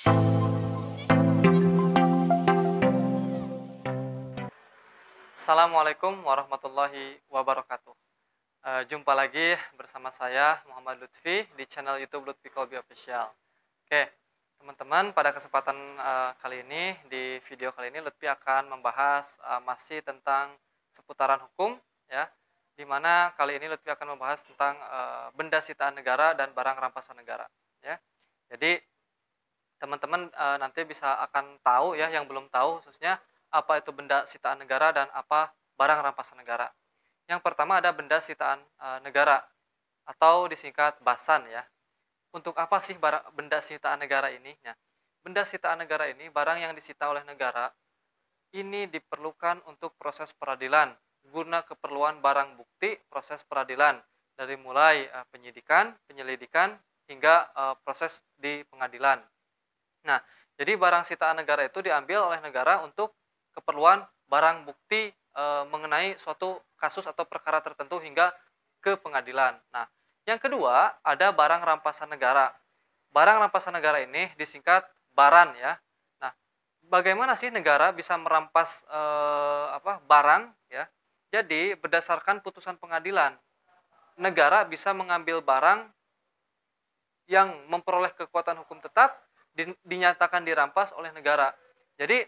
Assalamualaikum warahmatullahi wabarakatuh. Jumpa lagi bersama saya Muhammad Lutfi di channel YouTube Lutfi Kolbi Official. Oke, teman-teman, pada kesempatan kali ini, di video kali ini Lutfi akan membahas masih tentang seputaran hukum, ya. Di mana kali ini Lutfi akan membahas tentang benda sitaan negara dan barang rampasan negara, ya. Jadi teman-teman nanti bisa akan tahu, ya, yang belum tahu khususnya apa itu benda sitaan negara dan apa barang rampasan negara. Yang pertama ada benda sitaan negara atau disingkat BASAN, ya. Untuk apa sih benda sitaan negara ini? Nah, benda sitaan negara ini barang yang disita oleh negara ini diperlukan untuk proses peradilan guna keperluan barang bukti proses peradilan dari mulai penyidikan, penyelidikan hingga proses di pengadilan. Nah, jadi barang sitaan negara itu diambil oleh negara untuk keperluan barang bukti mengenai suatu kasus atau perkara tertentu hingga ke pengadilan. Nah, yang kedua ada barang rampasan negara. Barang rampasan negara ini disingkat baran, ya. Nah, bagaimana sih negara bisa merampas barang, ya? Jadi berdasarkan putusan pengadilan, negara bisa mengambil barang yang memperoleh kekuatan hukum tetap dinyatakan dirampas oleh negara. Jadi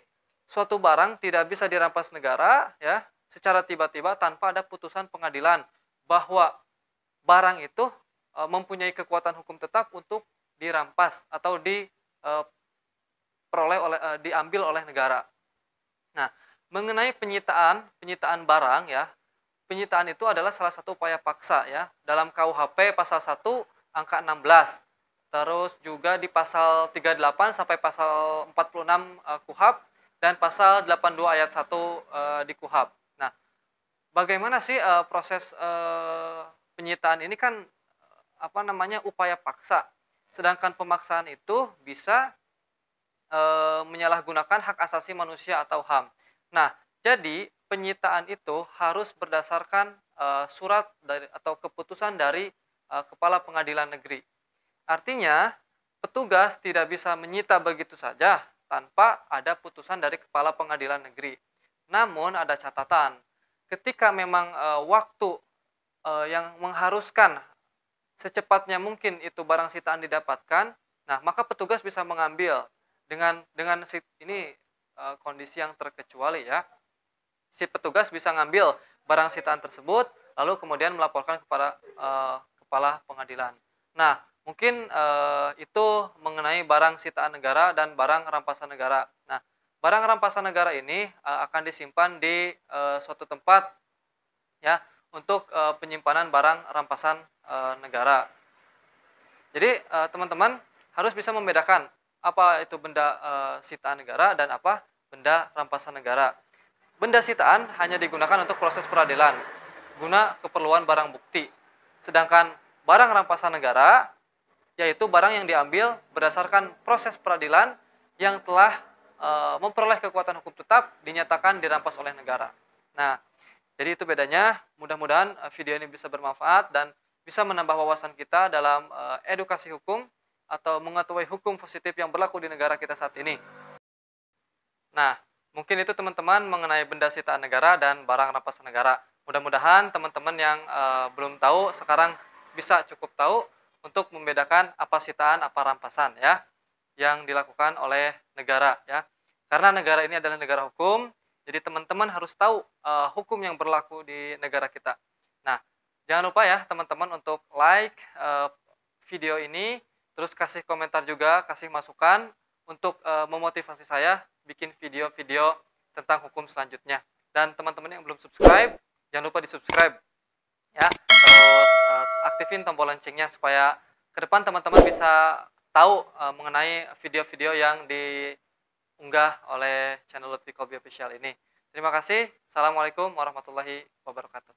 suatu barang tidak bisa dirampas negara, ya, secara tiba-tiba tanpa ada putusan pengadilan bahwa barang itu mempunyai kekuatan hukum tetap untuk dirampas atau diambil oleh negara. Nah, mengenai penyitaan barang, ya, penyitaan itu adalah salah satu upaya paksa, ya, dalam KUHP pasal 1 angka 16. Terus juga di pasal 38 sampai pasal 46 KUHP dan pasal 82 ayat 1 di KUHP. Nah, bagaimana sih proses penyitaan ini kan upaya paksa. Sedangkan pemaksaan itu bisa menyalahgunakan hak asasi manusia atau HAM. Nah, jadi penyitaan itu harus berdasarkan surat atau keputusan dari Kepala Pengadilan Negeri. Artinya, petugas tidak bisa menyita begitu saja tanpa ada putusan dari Kepala Pengadilan Negeri. Namun ada catatan, ketika memang waktu yang mengharuskan secepatnya mungkin itu barang sitaan didapatkan, nah maka petugas bisa mengambil dengan ini kondisi yang terkecuali, ya. Si petugas bisa ngambil barang sitaan tersebut lalu kemudian melaporkan kepada kepala pengadilan. Nah, mungkin itu mengenai barang sitaan negara dan barang rampasan negara. Nah, barang rampasan negara ini akan disimpan di suatu tempat, ya, untuk penyimpanan barang rampasan negara. Jadi teman-teman harus bisa membedakan apa itu benda sitaan negara dan apa benda rampasan negara. Benda sitaan hanya digunakan untuk proses peradilan guna keperluan barang bukti. Sedangkan barang rampasan negara yaitu barang yang diambil berdasarkan proses peradilan yang telah memperoleh kekuatan hukum tetap dinyatakan dirampas oleh negara. Nah, jadi itu bedanya. Mudah-mudahan video ini bisa bermanfaat dan bisa menambah wawasan kita dalam edukasi hukum atau mengetahui hukum positif yang berlaku di negara kita saat ini. Nah, mungkin itu teman-teman mengenai benda sitaan negara dan barang rampasan negara. Mudah-mudahan teman-teman yang belum tahu sekarang bisa cukup tahu untuk membedakan apa sitaan, apa rampasan, ya, yang dilakukan oleh negara, ya. Karena negara ini adalah negara hukum, jadi teman-teman harus tahu hukum yang berlaku di negara kita. Nah, jangan lupa ya teman-teman untuk like video ini, terus kasih komentar juga, kasih masukan untuk memotivasi saya bikin video-video tentang hukum selanjutnya. Dan teman-teman yang belum subscribe, jangan lupa di-subscribe, ya. Terus aktifin tombol loncengnya supaya ke depan teman-teman bisa tahu mengenai video-video yang diunggah oleh channel Lutfi Kolbi Official ini. Terima kasih. Assalamualaikum warahmatullahi wabarakatuh.